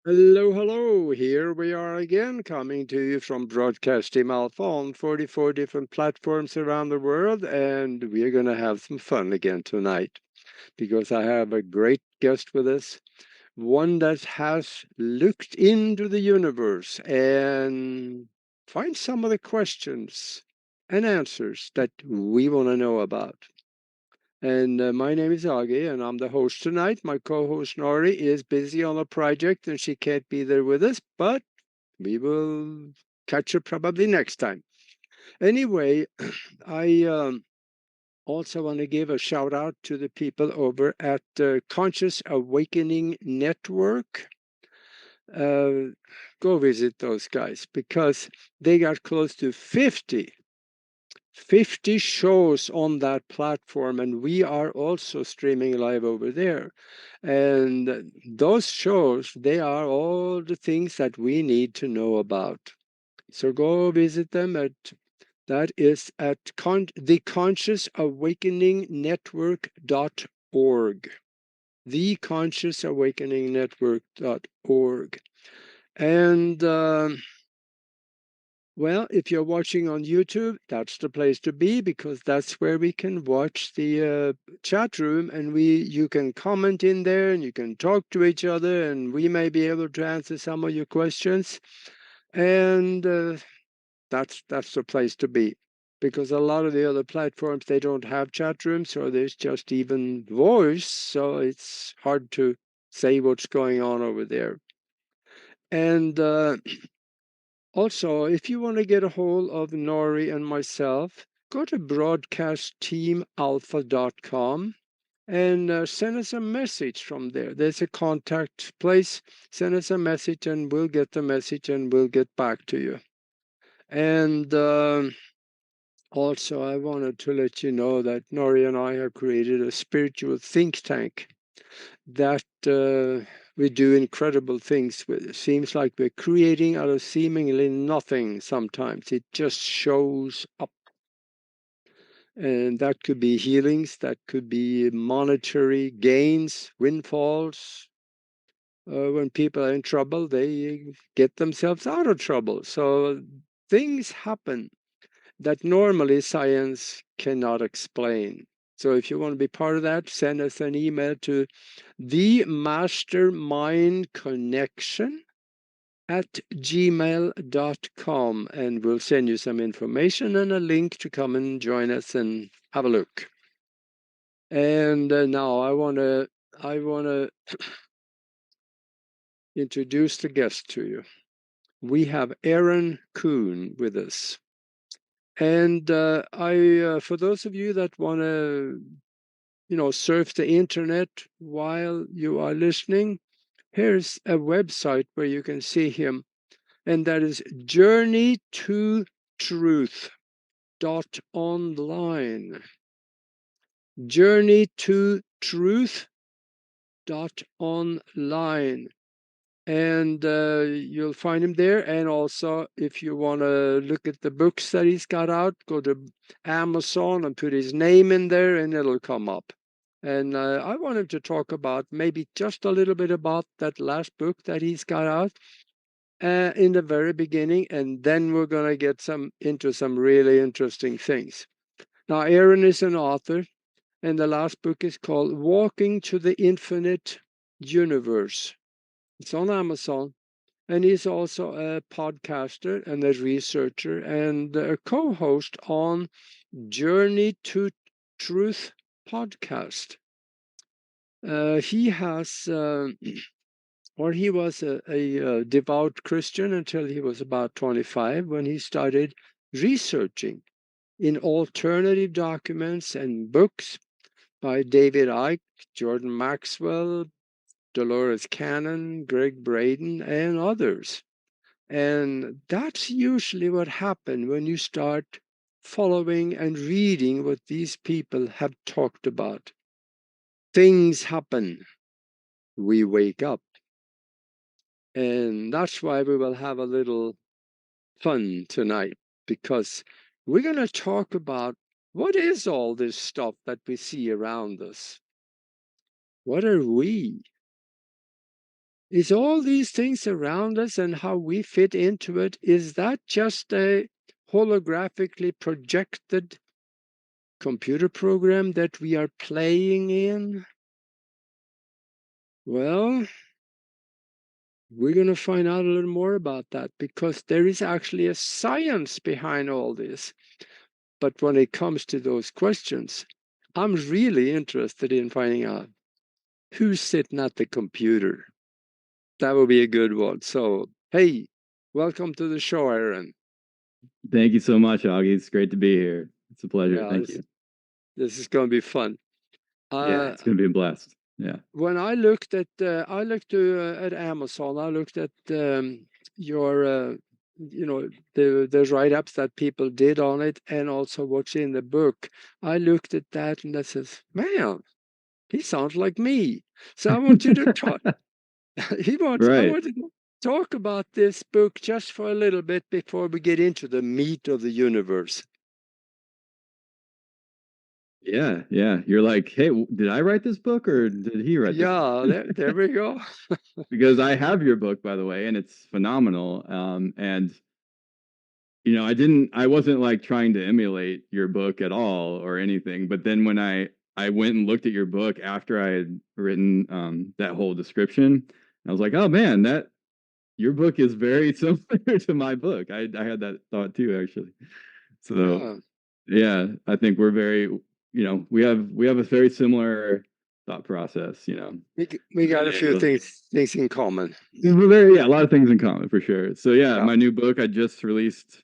Hello, hello. Here we are again, coming to you from Broadcasting Alpha on 44 different platforms around the world. And we're going to have some fun again tonight because I have a great guest with us, one that has looked into the universe and find some of the questions and answers that we want to know about. And my name is Aage, and I'm the host tonight. My co host Nori is busy on a project and she can't be there with us, but we will catch her probably next time. Anyway, I also want to give a shout out to the people over at Conscious Awakening Network. Uh, go visit those guys because they got close to 50 shows on that platform, and we are also streaming live over there. And those shows, they are all the things that we need to know about. So go visit them at that is at theconsciousawakeningnetwork.org. Theconsciousawakeningnetwork.org. And well, if you're watching on YouTube, that's the place to be because that's where we can watch the chat room, and you can comment in there and you can talk to each other, and we may be able to answer some of your questions. And that's the place to be because a lot of the other platforms, they don't have chat rooms, or there's just even voice, so it's hard to say what's going on over there. And also, if you want to get a hold of Nori and myself, go to broadcastteamalpha.com and send us a message from there. There's a contact place. Send us a message and we'll get the message and we'll get back to you. And also, I wanted to let you know that Nori and I have created a spiritual think tank that we do incredible things with. It seems like we're creating out of seemingly nothing sometimes. It just shows up. And that could be healings, that could be monetary gains, windfalls. When people are in trouble, they get themselves out of trouble. So things happen that normally science cannot explain. So if you want to be part of that, send us an email to themastermindconnection@gmail.com, and we'll send you some information and a link to come and join us and have a look. And now I want to introduce the guest to you. We have Aaron Kuhn with us. And for those of you that want to, surf the internet while you are listening, here's a website where you can see him, and that is journeytotruth.online. Journeytotruth.online. And you'll find him there. And also, if you want to look at the books that he's got out, go to Amazon and put his name in there, and it'll come up. And I wanted to talk about maybe just a little bit about that last book that he's got out in the very beginning, and then we're going to get into some really interesting things. Now, Aaron is an author, and the last book is called Walking to the Infinite Universe. It's on Amazon. And he's also a podcaster and a researcher and a co host on Journey to Truth podcast. He has, or he was a devout Christian until he was about 25 when he started researching in alternative documents and books by David Icke, Jordan Maxwell, Dolores Cannon, Gregg Braden, and others. And that's usually what happens when you start following and reading what these people have talked about. Things happen. We wake up. And that's why we will have a little fun tonight, because we're going to talk about what is all this stuff that we see around us? What are we? Is all these things around us and how we fit into it, is that just a holographically projected computer program that we are playing in? Well, we're going to find out a little more about that, because there is actually a science behind all this. But when it comes to those questions, I'm really interested in finding out who's sitting at the computer. That will be a good one. So, hey, welcome to the show, Aaron. Thank you so much, Aage. It's great to be here. It's a pleasure. Yeah, Thank you. this is going to be fun. Yeah, Uh, it's going to be a blast. Yeah. when I looked at Amazon, I looked at your the write-ups that people did on it, and also what's in the book. I looked at that and I says, man, he sounds like me. So I want you to talk. I Right. want to talk about this book just for a little bit before we get into the meat of the universe. Yeah, yeah. You're like, hey, did I write this book or did he write this book? Yeah, there we go. Because I have your book, by the way, and it's phenomenal. And I wasn't like trying to emulate your book at all or anything. But then when I went and looked at your book after I had written that whole description, I was like, oh man, that your book is very similar to my book. I had that thought too, actually. So Yeah, yeah, I think we're very, we have a very similar thought process, we got a few and things in common. a lot of things in common for sure. So yeah, Yeah. my new book I just released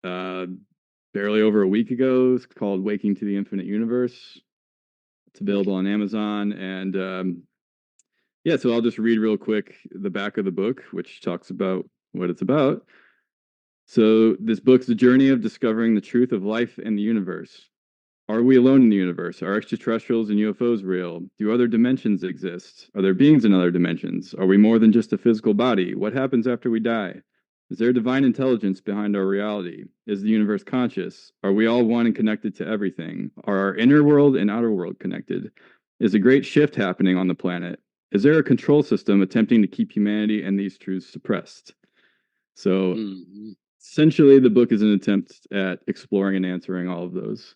uh barely over a week ago. It's called Waking to the Infinite Universe. It's available on Amazon, and yeah, so I'll just read real quick the back of the book, which talks about what it's about. So, this book's the journey of discovering the truth of life and the universe. Are we alone in the universe? Are extraterrestrials and UFOs real? Do other dimensions exist? Are there beings in other dimensions? Are we more than just a physical body? What happens after we die? Is there divine intelligence behind our reality? Is the universe conscious? Are we all one and connected to everything? Are our inner world and outer world connected? Is a great shift happening on the planet? Is there a control system attempting to keep humanity and these truths suppressed? So, Mm-hmm. essentially, the book is an attempt at exploring and answering all of those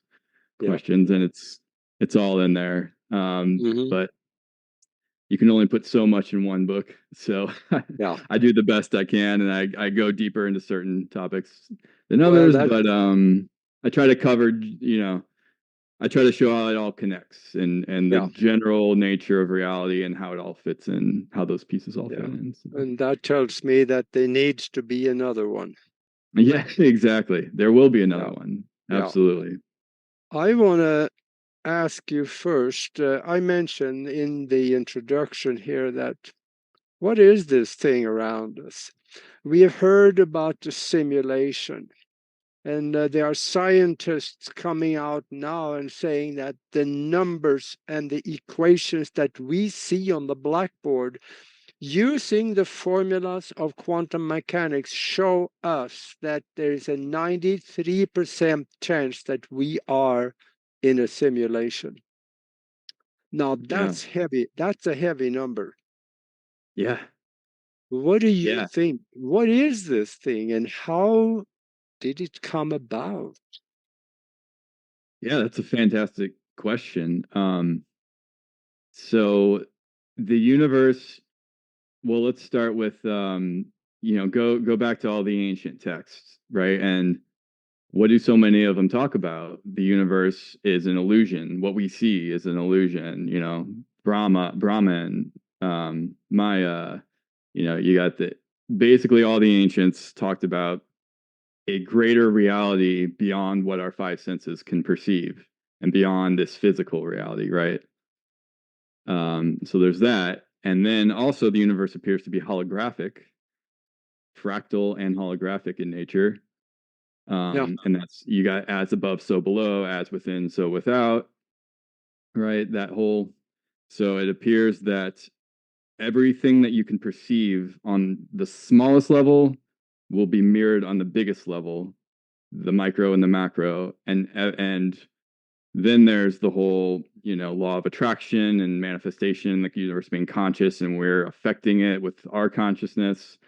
Yeah. questions, and it's all in there. Mm-hmm. But you can only put so much in one book, so Yeah. I do the best I can, and I go deeper into certain topics than Well, others. that But I try to cover, I try to show how it all connects and the yeah, general nature of reality and how it all fits in, how those pieces all fit yeah, in. So, and that tells me that there needs to be another one. yeah, exactly. There will be another Yeah. one. Yeah. Absolutely. I want to ask you first. I mentioned in the introduction here that what is this thing around us? We have heard about the simulation, and there are scientists coming out now and saying that the numbers and the equations that we see on the blackboard using the formulas of quantum mechanics show us that there is a 93% chance that we are in a simulation. Now Yeah. that's heavy. That's a heavy number. Yeah. What do you Yeah. think? What is this thing and how did it come about? Yeah, that's a fantastic question. So the universe, well, let's start with go back to all the ancient texts, right? And what do so many of them talk about? The universe is an illusion. What we see is an illusion, Brahman, Maya, you got the basically all the ancients talked about a greater reality beyond what our five senses can perceive and beyond this physical reality, right? So there's that. And then also the universe appears to be holographic, fractal and holographic in nature. Yeah. And that's you got as above, so below, as within, so without, right? That whole, so it appears that everything that you can perceive on the smallest level will be mirrored on the biggest level, the micro and the macro. And then there's the whole law of attraction and manifestation, like the universe being conscious and we're affecting it with our consciousness.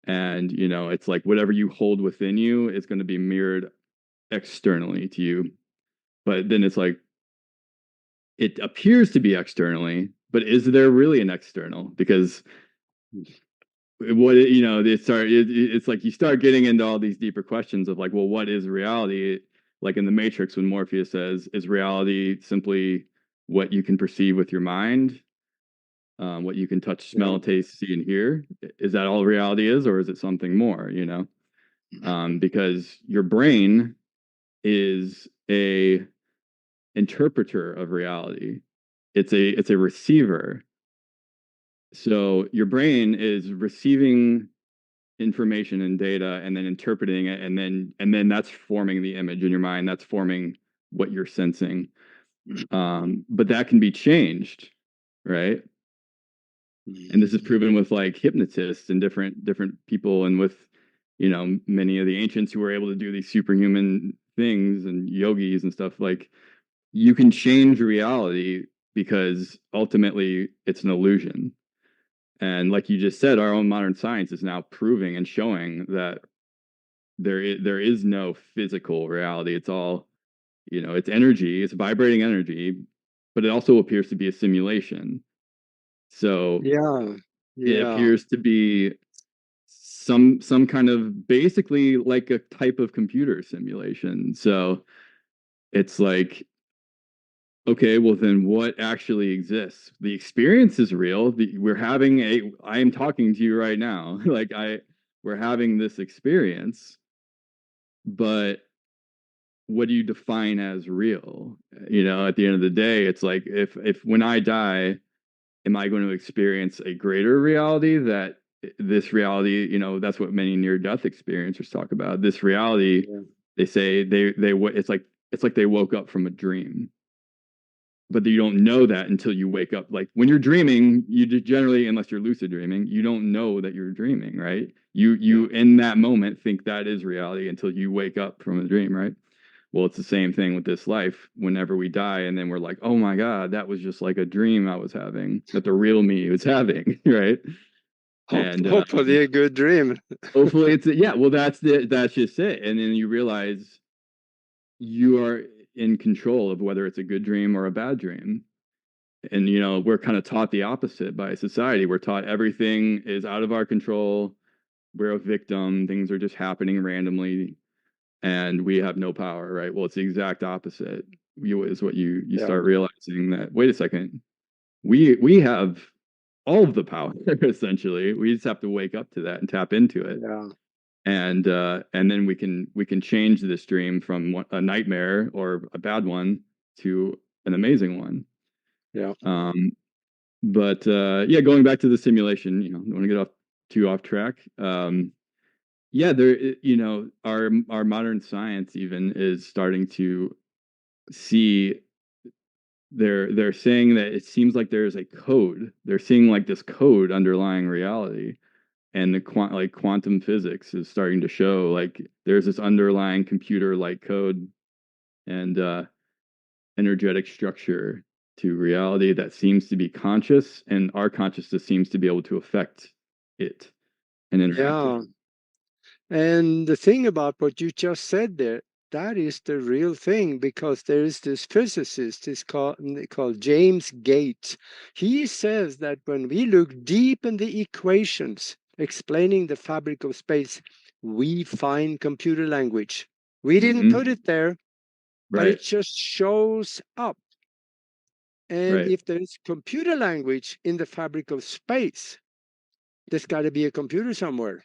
And, it's like whatever you hold within you is going to be mirrored externally to you. But then it's like, it appears to be externally, but is there really an external? Because it's like you start getting into all these deeper questions of like, well, what is reality? Like in the Matrix, when Morpheus says, is reality simply what you can perceive with your mind? What you can touch, smell, taste, see, and hear? Is that all reality is, or is it something more, because your brain is a interpreter of reality. It's a receiver. So your brain is receiving information and data and then interpreting it, and then that's forming the image in your mind. That's forming what you're sensing. But that can be changed, right? And this is proven with like hypnotists and different people, and with many of the ancients who were able to do these superhuman things, and yogis and stuff. Like, you can change reality because ultimately it's an illusion. And like you just said, our own modern science is now proving and showing that there is no physical reality. It's all, it's energy, it's vibrating energy, but it also appears to be a simulation. So it appears to be some kind of, basically like a type of computer simulation. So it's like, okay, well then what actually exists? The experience is real. I am talking to you right now. Like we're having this experience, but what do you define as real? At the end of the day, it's like, if when I die, am I going to experience a greater reality? That this reality, that's what many near-death experiencers talk about. This reality, they say it's like they woke up from a dream, but you don't know that until you wake up. Like when you're dreaming, you generally, unless you're lucid dreaming, you don't know that you're dreaming, right? You in that moment think that is reality until you wake up from a dream, right? Well, it's the same thing with this life. Whenever we die, and then we're like, oh my God, that was just like a dream I was having, that the real me was having, right? And hopefully a good dream. Hopefully it's well, that's just it. And then you realize you are in control of whether it's a good dream or a bad dream. And we're kind of taught the opposite by society. We're taught everything is out of our control. We're a victim. Things are just happening randomly, and we have no power, right? Well, it's the exact opposite. Is what you start realizing that, wait a second, we have all of the power essentially. We just have to wake up to that and tap into it. And then we can change this dream from a nightmare or a bad one to an amazing one. But going back to the simulation, I don't want to get too off track. There, our modern science even is starting to see, they're saying that it seems like there's a code. They're seeing like this code underlying reality, and the quantum physics is starting to show like there's this underlying computer-like code and energetic structure to reality that seems to be conscious, and our consciousness seems to be able to affect it and interact. And the thing about what you just said there, that is the real thing, because there is this physicist, called James Gates. He says that when we look deep in the equations explaining the fabric of space, we find computer language. We didn't put it there, but it just shows up. And if there's computer language in the fabric of space, there's got to be a computer somewhere.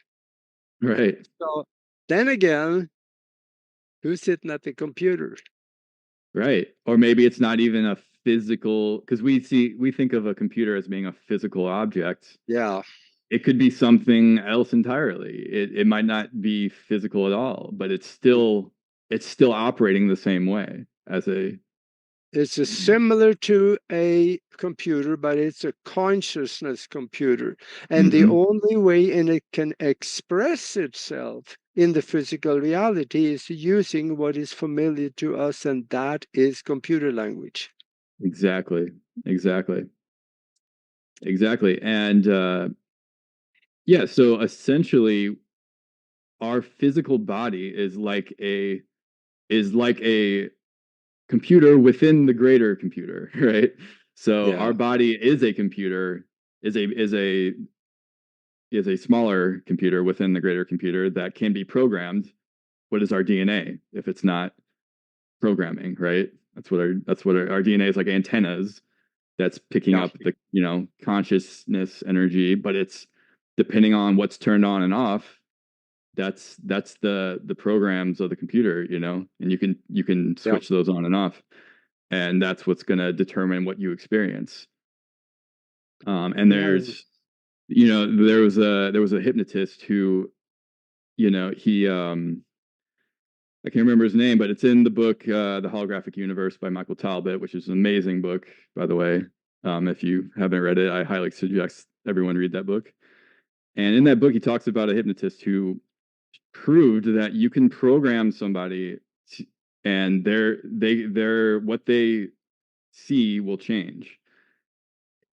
Right. So then again, who's sitting at the computer? Right. Or maybe it's not even a physical, because we think of a computer as being a physical object. It could be something else entirely. It might not be physical at all, but it's still operating the same way as a. It's similar to a computer, but it's a consciousness computer. And the only way it can express itself in the physical reality is using what is familiar to us, and that is computer language. Exactly. Exactly. Exactly. And yeah, so essentially our physical body is like a computer within the greater computer, right? So our Yeah, body is a computer, is a smaller computer within the greater computer that can be programmed. What is our DNA if it's not programming, right? That's what our DNA is, like antennas that's picking yeah, up the consciousness energy, but it's depending on what's turned on and off. That's the programs of the computer, and you can yeah. switch those on and off, and that's what's going to determine what you experience. And Yeah. there was a hypnotist who, he I can't remember his name, but it's in the book The Holographic Universe by Michael Talbot, which is an amazing book, by the way. If you haven't read it, I highly suggest everyone read that book. And in that book, he talks about a hypnotist who proved that you can program somebody and their what they see will change,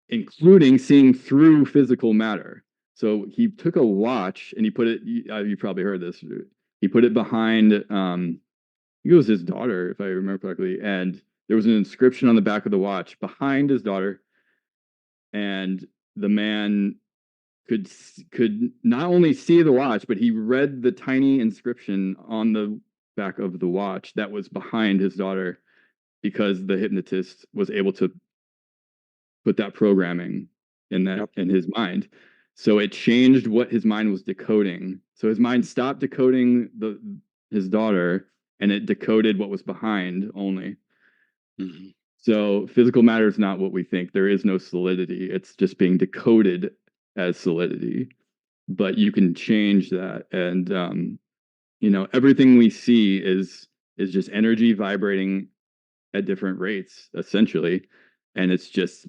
including seeing through physical matter. So he took a watch and he put it. You probably heard this. He put it behind. It was his daughter, if I remember correctly, and there was an inscription on the back of the watch behind his daughter, and the man could not only see the watch, but he read the tiny inscription on the back of the watch that was behind his daughter, because the hypnotist was able to put that programming Yep. in his mind. So it changed what his mind was decoding. So his mind stopped decoding his daughter, and it decoded what was behind only. Mhm. So physical matter is not what we think. There is no solidity. It's just being decoded as solidity. But you can change that, and everything we see is just energy vibrating at different rates, essentially, and it's just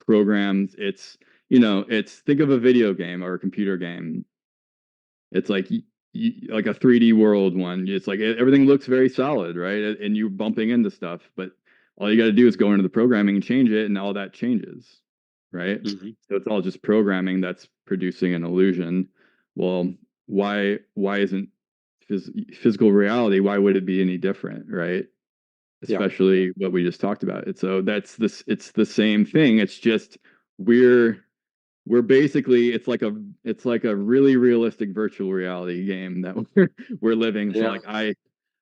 programs. It's think of a video game or a computer game. It's like like a 3D world one. It's like everything looks very solid, right? And you're bumping into stuff, but all you got to do is go into the programming and change it, and all that changes, right? Mhm. So it's all just programming that's producing an illusion. Well, why isn't physical reality? Why would it be any different, right? Yeah. Especially what we just talked about. So it's the same thing. It's just we're we're basically it's like a really realistic virtual reality game that we're living. So Yeah. like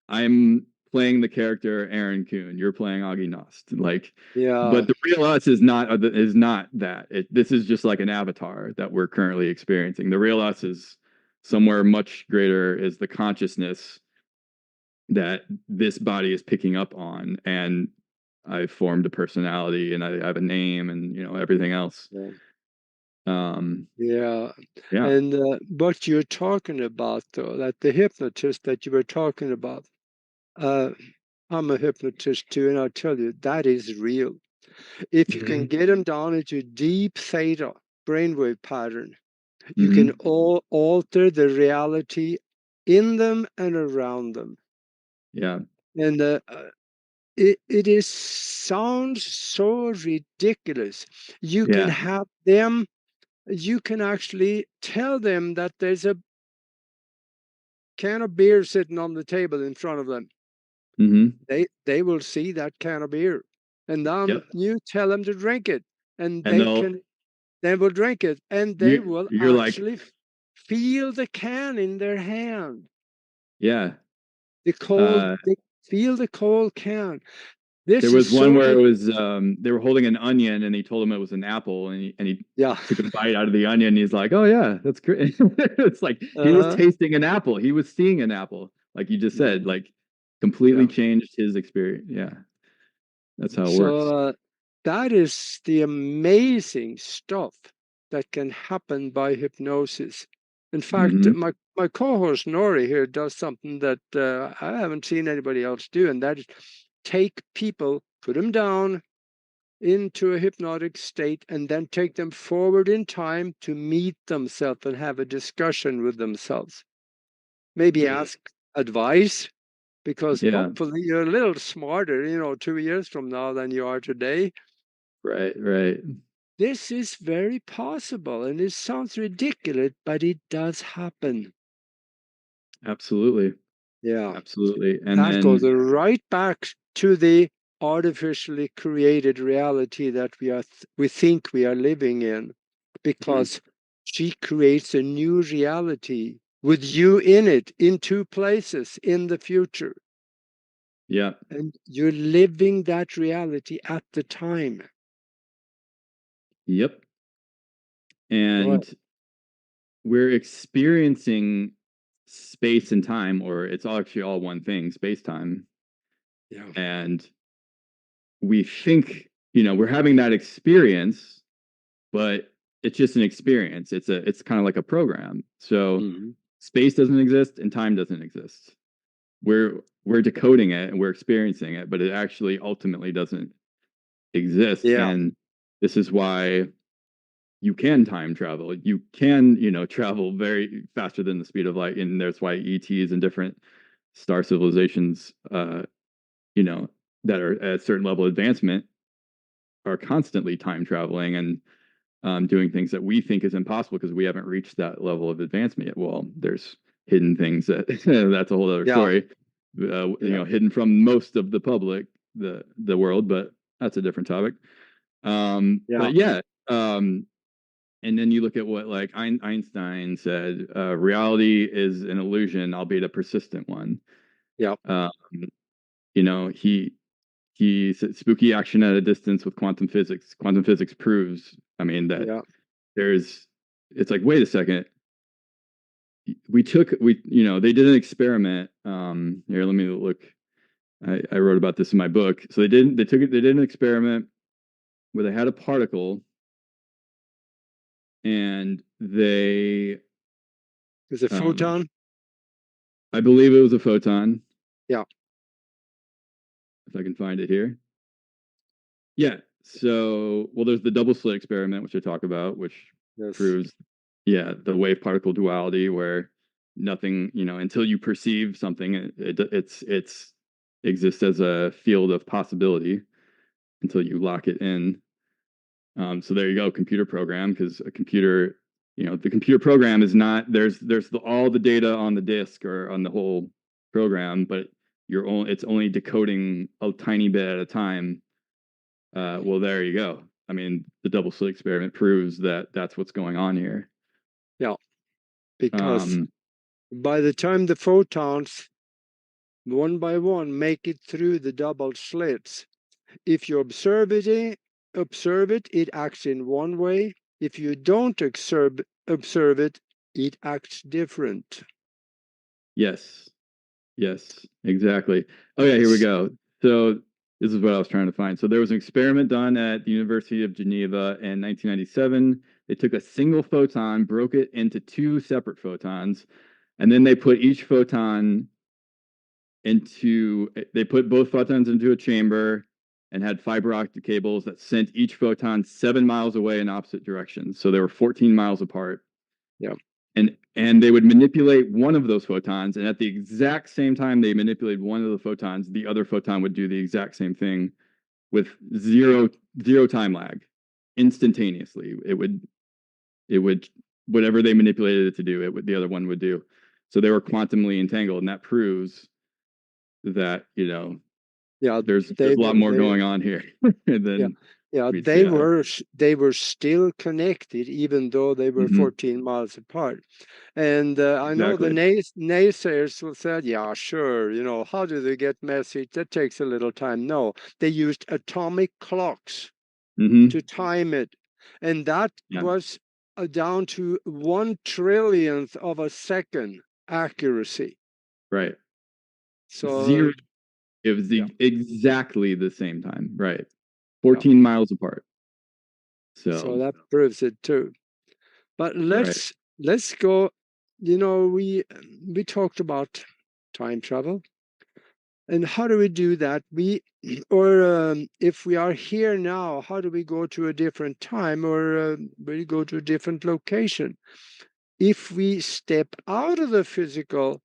I'm playing the character Aaron Kuhn. You're playing Aage Nost. Like, Yeah. but the real us is not that. This is just like an avatar that we're currently experiencing. The real us is somewhere much greater, is the consciousness that this body is picking up on, and I've formed a personality, and I have a name, and everything else. Yeah. Um, Yeah. yeah. And what you're talking about, though, that the hypnotist that you were talking about, uh, I'm a hypnotist too, and I'll tell you, that is real. If you can Hmm. get them down into deep theta brainwave pattern, you can Hmm. alter the reality in them and around them. Yeah. And it is sounds so ridiculous. You can Yeah. have them, you can actually tell them that there's a can of beer sitting on the table in front of them. Hmm. They will see that can of beer. And then Yep. you tell them to drink it. And And they will drink it. And they will you're like, actually feel the can in their hand. yeah. The cold, Uh, they feel the cold can. there This is was one so, where it was they were holding an onion, and he told him it was an apple, and he yeah. took a bite out of the onion, and he's like, "Oh yeah, that's great." It's like he was Uh-huh. tasting an apple. He was seeing an apple, like you just said, Mhm. like completely Yeah. changed his experience. Yeah, that's how it works. So that is the amazing stuff that can happen by hypnosis. In fact, Hmm. my co-host Nori here does something that I haven't seen anybody else do, and that is take people, put them down into a hypnotic state, and then take them forward in time to meet themselves and have a discussion with themselves. Maybe ask advice, because Yeah. hopefully you're a little smarter, 2 years from now than you are today. Right. Right. This is very possible, and it sounds ridiculous, but it does happen. Absolutely. Yeah. Absolutely. And That goes then, right back to the artificially created reality that we think we are living in, mhm, because she creates a new reality with you in it, in two places in the future, yeah. and you're living that reality at the time. Yep. Go ahead. And we're experiencing space and time, or it's actually all one thing, space time. Yeah. And we think, we're having that experience, but it's just an experience. It's kind of like a program. So Hmm. space doesn't exist and time doesn't exist. We're decoding it and we're experiencing it, but it actually ultimately doesn't exist. Yeah. And this is why you can time travel. You can, travel very faster than the speed of light, and that's why ETs and different star civilizations, that are at a certain level of advancement, are constantly time traveling and doing things that we think is impossible because we haven't reached that level of advancement yet. Well, there's hidden things that that's a whole other Yeah. story. Yeah. Hidden from most of the public, the world, but that's a different topic. Yeah. But yeah, and then you look at what like Einstein said: reality is an illusion, albeit a persistent one. Yeah. Um, he said spooky action at a distance with quantum physics. Quantum physics proves, I mean, that Yeah. there's. It's like, wait a second. They did an experiment. Here, let me look. I wrote about this in my book. So they did an experiment where they had a particle and Is a um, photon? I believe it was a photon, Yeah. if I can find it here. Yeah. So, well, there's the double slit experiment, which I talk about, which Yes. proves, yeah, the wave particle duality, where nothing, until you perceive something, it's exists as a field of possibility until you lock it in. So there you go, computer program, because a computer, the computer program is not all the data on the disk or on the whole program, but it's only decoding a tiny bit at a time. Well, there you go. I mean, the double slit experiment proves that that's what's going on here. Yeah. Because Um, by the time the photons, one by one, make it through the double slits, if you observe it, it acts in one way. If you don't observe it, it acts different. yes, yes, exactly. Oh yeah, here we go. So this is what I was trying to find. So there was an experiment done at the University of Geneva in 1997. They took a single photon, broke it into two separate photons, and then they put they put both photons into a chamber and had fiber optic cables that sent each photon 7 miles away in opposite directions. So they were 14 miles apart. Yeah. And they would manipulate one of those photons, and at the exact same time they manipulated one of the photons, the other photon would do the exact same thing with zero time lag, instantaneously. It would whatever they manipulated it to do, the other one would do. So they were quantumly entangled, and that proves that Yeah. there's They a lot were. more They. going on here Yeah. than Yeah. we'd see. They were still connected, even though they were Mm-hmm. 14 miles apart. And I know the Exactly. naysayers will say, yeah, sure, how do they get message? That takes a little time. No, they used atomic clocks Mm-hmm. to time it. And that Yeah. was down to 1 trillionth of a second accuracy. Right. So, Zero. It was yeah, exactly the same time. Right. yeah. 14 miles apart. So So, that proves it too. But right. let's go. We talked about time travel. And how do we do that? If we are here now, how do we go to a different time, or we go to a different location? If we step out of the physical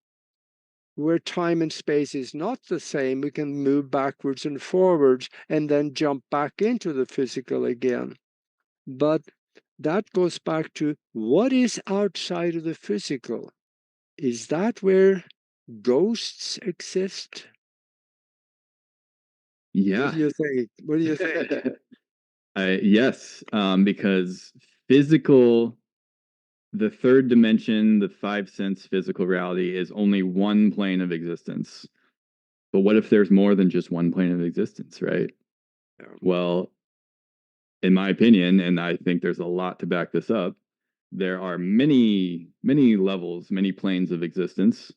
where time and space is not the same, we can move backwards and forwards and then jump back into the physical again. But that goes back to what is outside of the physical. Is that where ghosts exist? What Yeah. do you think? What do you think? Yes, because physical, the third dimension, the five sense physical reality is only one plane of existence. But what if there's more than just one plane of existence, right? Yeah. Well, in my opinion, and I think there's a lot to back this up, there are many, many levels, many planes of existence.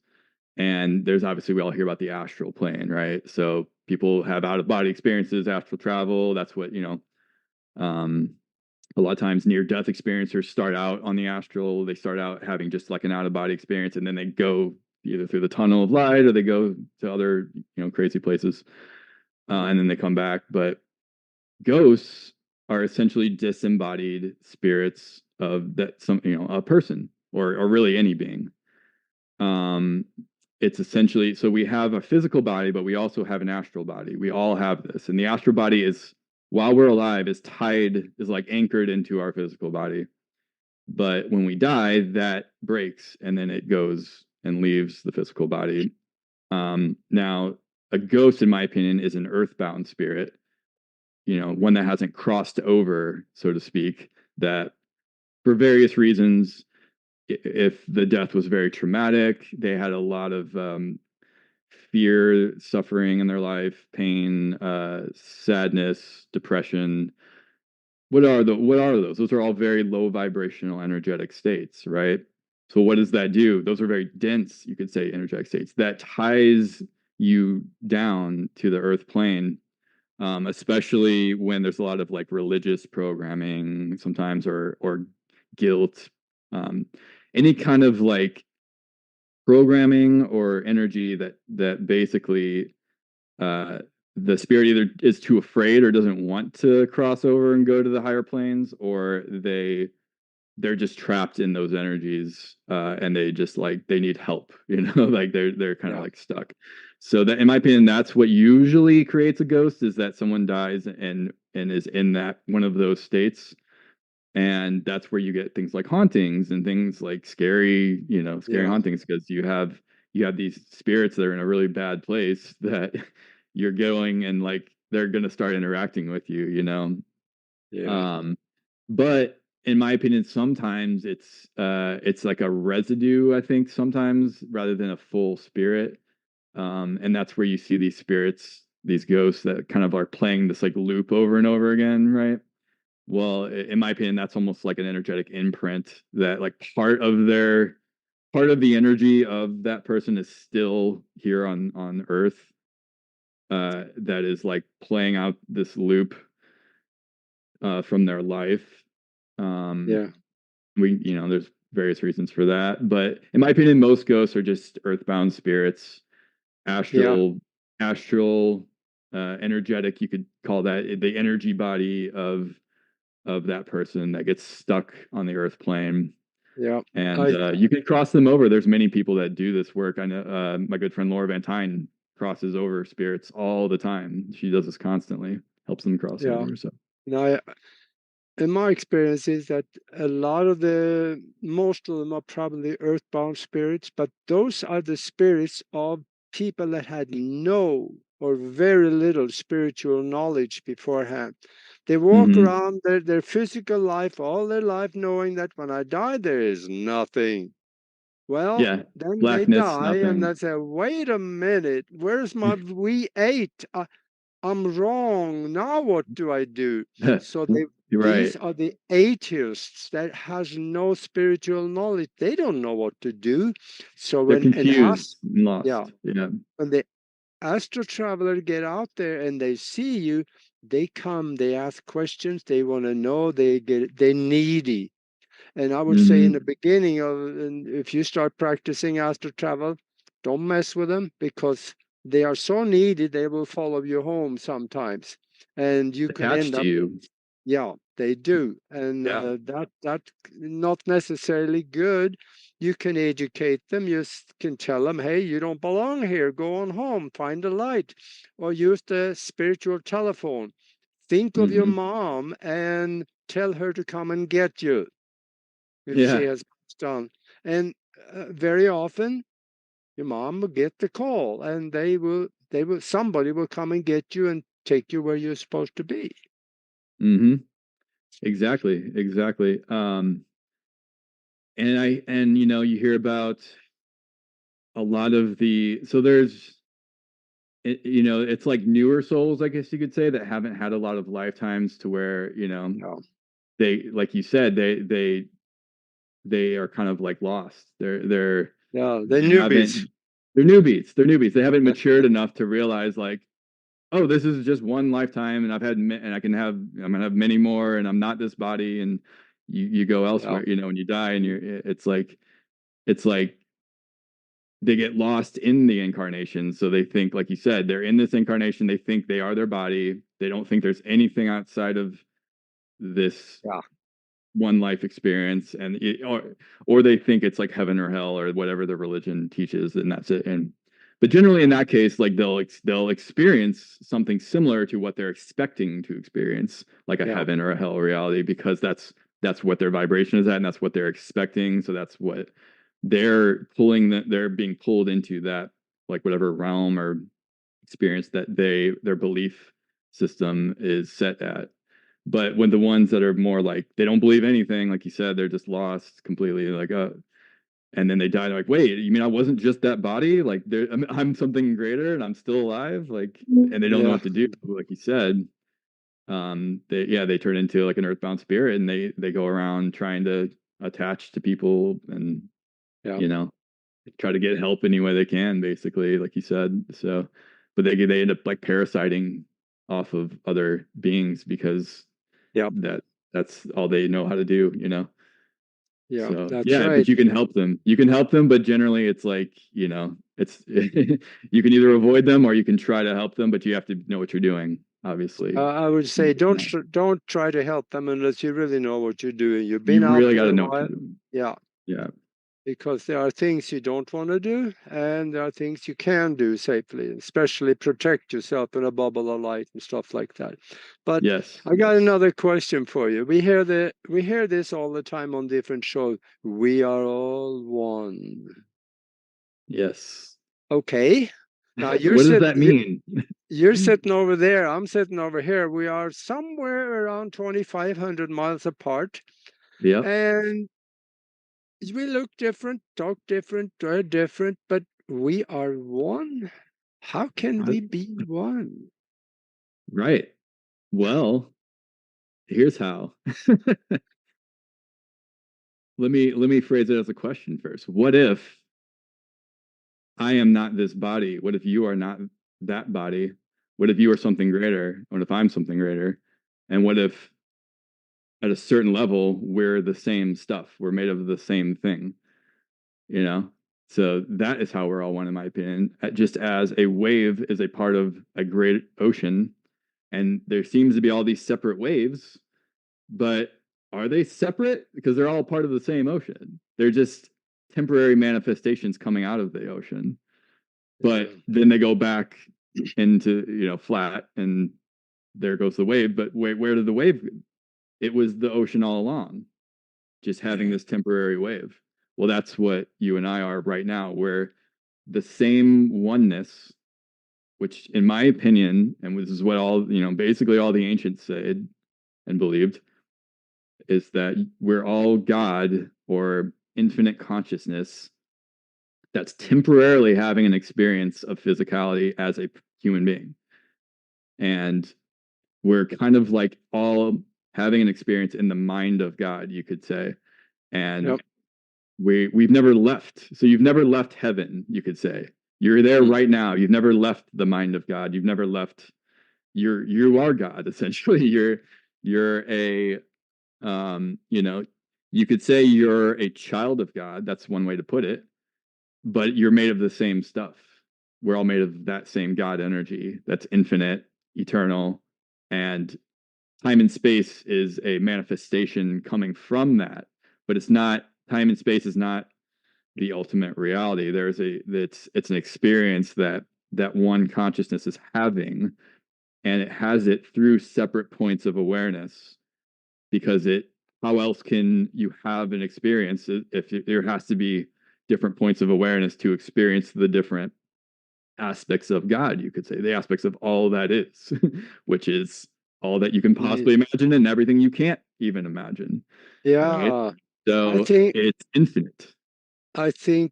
And there's obviously, we all hear about the astral plane, right? So people have out of body experiences, astral travel. That's what, um, a lot of times near death experiencers start out on the astral. They start out having just like an out of body experience, and then they go either through the tunnel of light or they go to other, crazy places. And then they come back. But ghosts are essentially disembodied spirits of that, some, a person, or really any being. Um, it's essentially, so we have a physical body, but we also have an astral body. We all have this. And the astral body is, while we're alive, is like anchored into our physical body. But when we die, that breaks and then it goes and leaves the physical body. Now, a ghost, in my opinion, is an earthbound spirit, one that hasn't crossed over, so to speak, that for various reasons, if the death was very traumatic, they had a lot of fear, suffering in their life, pain, sadness, depression. What are those? Those are all very low vibrational energetic states, right? So what does that do? Those are very dense, you could say, energetic states that ties you down to the earth plane, especially when there's a lot of like religious programming sometimes, or guilt, any kind of like programming or energy that basically, the spirit either is too afraid or doesn't want to cross over and go to the higher planes, or they're just trapped in those energies, and they just like they need help, like they're kind of Yeah. like stuck. So that, in my opinion, that's what usually creates a ghost, is that someone dies and is in that one of those states. And that's where you get things like hauntings and things like scary, scary Yeah. hauntings, because you have these spirits that are in a really bad place that you're going, and like they're going to start interacting with you. Yeah. um but in my opinion, sometimes it's like a residue, I think, sometimes, rather than a full spirit. And that's where you see these spirits, these ghosts that kind of are playing this like loop over and over again, right? Well, in my opinion, that's almost like an energetic imprint, that like part of the energy of that person is still here on Earth, that is like playing out this loop, from their life. Um, Yeah. there's various reasons for that, but in my opinion, most ghosts are just earthbound spirits, Yeah. astral, energetic. You could call that the energy body of that person that gets stuck on the earth plane. Yeah. And I you can cross them over. There's many people that do this work. I know, my good friend Laura Van Tyne crosses over spirits all the time. She does this constantly, helps them cross yeah. over. So Now, in my experience is that most of them are probably earthbound spirits, but those are the spirits of people that had no or very little spiritual knowledge beforehand. They walk hmm around their physical life all their life knowing that when I die, there is nothing. Well, yeah, then they blackness, die and nothing. they say, wait a minute, where's my V8? I'm wrong. Now what do I do? So You're these right. are the atheists that has no spiritual knowledge. They don't know what to do. So They're when confused and yeah, lost. Yeah. when the astro traveler get out there and they see you, they come, they ask questions, they want to know, they needy. And I would say in the hmm beginning of, and if you start practicing astro travel, don't mess with them because they are so needy they will follow you home sometimes, and you can Attached end to up you. Yeah, they do, and Yeah. that not necessarily good. You can educate them. You can tell them, "Hey, you don't belong here. Go on home. Find a light, or use the spiritual telephone. Think of your Hmm. mom and tell her to come and get you if she Yeah. has passed on." And very often, your mom will get the call, and somebody will come and get you and take you where you're supposed to be. Hmm. Exactly. Exactly. And you know, you hear about a lot of so there's you know, it's like newer souls, I guess you could say, that haven't had a lot of lifetimes to where, you know, Yeah, they, like you said, they are kind of like lost. yeah, the They newbies. haven't, they're newbies. They're newbies. They haven't matured enough to realize like, oh, this is just one lifetime, and and I'm gonna have many more, and I'm not this body, and you go Yeah, elsewhere, you know, when you die, and it's like they get lost in the incarnation. So they think, like you said, they're in this incarnation. They think they are their body. They don't think there's anything outside of this yeah, one life experience, and or they think it's like heaven or hell or whatever the religion teaches, and that's it. And but generally, in that case, like they'll experience something similar to what they're expecting to experience, like a yeah, heaven or a hell reality, because that's what their vibration is at, and that's what they're expecting. So that's what they're being pulled into, that like whatever realm or experience that their belief system is set at. But when the ones that are more like they don't believe anything, like you said, they're just lost completely, like and then they die, they're like, wait, you mean I wasn't just that body? Like I'm something greater and I'm still alive? Like, and they don't know yeah, what to do, like you said. They turn into like an earthbound spirit, and they go around trying to attach to people, and yeah, you know, try to get help any way they can, basically, like you said. So, but they end up like parasiting off of other beings because yeah, that's all they know how to do, you know. yeah. So That's yeah, but right. you can help them. You can help them, but generally it's like, you know, it's you can either avoid them or you can try to help them, but you have to know what you're doing, obviously. I would say don't try to help them unless you really know what you're doing. You've been You out really got there to a know what while. you're doing. Yeah, Yeah. because there are things you don't want to do, and there are things you can do safely, especially protect yourself in a bubble of light and stuff like that. But Yes. I got another question for you. We hear this all the time on different shows. We are all one. Yes. Okay. Now What does that mean? you're sitting over there. I'm sitting over here. We are somewhere around 2,500 miles apart, Yep. and we look different, talk different, are different, but we are one. How can we be one? Right. Well, here's how. Let me phrase it as a question first. What if I am not this body? What if you are not that body? What if you are something greater? What if I'm something greater? And what if at a certain level we're the same stuff? We're made of the same thing, you know? So that is how we're all one, in my opinion. Just as a wave is a part of a great ocean, and there seems to be all these separate waves, but are they separate? Because they're all part of the same ocean. They're just temporary manifestations coming out of the ocean. But Yeah, then they go back into, you know, flat, and there goes the wave. But where did the wave? It was the ocean all along, just having yeah, this temporary wave. Well, that's what you and I are right now. We're the same oneness, which, in my opinion, and this is what all, you know, basically all the ancients said and believed, is that we're all God or infinite consciousness that's temporarily having an experience of physicality as a human being. And we're kind of like all having an experience in the mind of God, you could say. And yep. we've never left. So you've never left heaven, you could say. You're there Mm. right now. You've never left the mind of God. You've never left. You are God, essentially. You're a you know, you could say you're a child of God. That's one way to put it. But you're made of the same stuff. We're all made of that same God energy that's infinite, eternal, and time and space is a manifestation coming from that, but it's not. Time and space is not the ultimate reality. It's an experience that one consciousness is having, and it has it through separate points of awareness, because how else can you have an experience if there has to be different points of awareness to experience the different aspects of God, you could say, the aspects of all that is, which is all that you can possibly imagine and everything you can't even imagine. Yeah, right? So think it's infinite. Aage